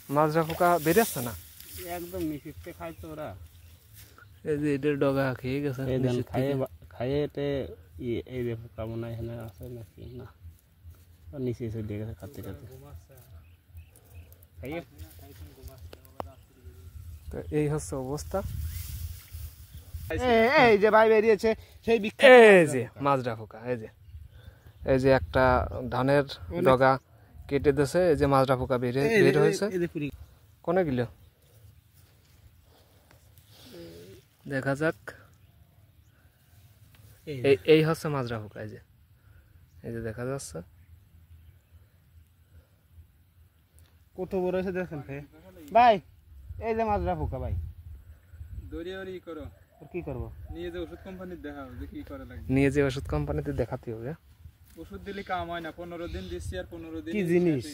মাজরা পোকা বেরিয়েছে না একদম নিচে খাইতো ওরা। এই যে এটার ডগা খেয়ে গেছে খাইয়ে এই যে পোকা মনে হয় এখানে আছে নাকি না নিচে চলে গেছে খাতে খাতে খাইয়ে। তো এই হচ্ছে অবস্থা। এই যে ভাই বেরিয়েছে সেই এই যে মাজরা পোকা, এই যে একটা ধানের ডগা কেটে দিয়েছে, এই যে মাজরা পোকা বের হয়েছে। কোনে গেল দেখা যাক। এই হচ্ছে মাজরা পোকা, এই যে দেখা যাচ্ছে কত বড় হয়েছে দেখেন ভাই। এই যে মাজরা পোকা ভাই, কি করবো নিয়ে যে ওষুধ কোম্পানিতে দেখাবো যে কি করে লাগবে। নিয়ে যে ওষুধ কোম্পানিতে দেখাতে হবে। ওষুধ দিলে কাম হয় না, 15 দিন দিচ্ছি আর 15 দিন কি জিনিস।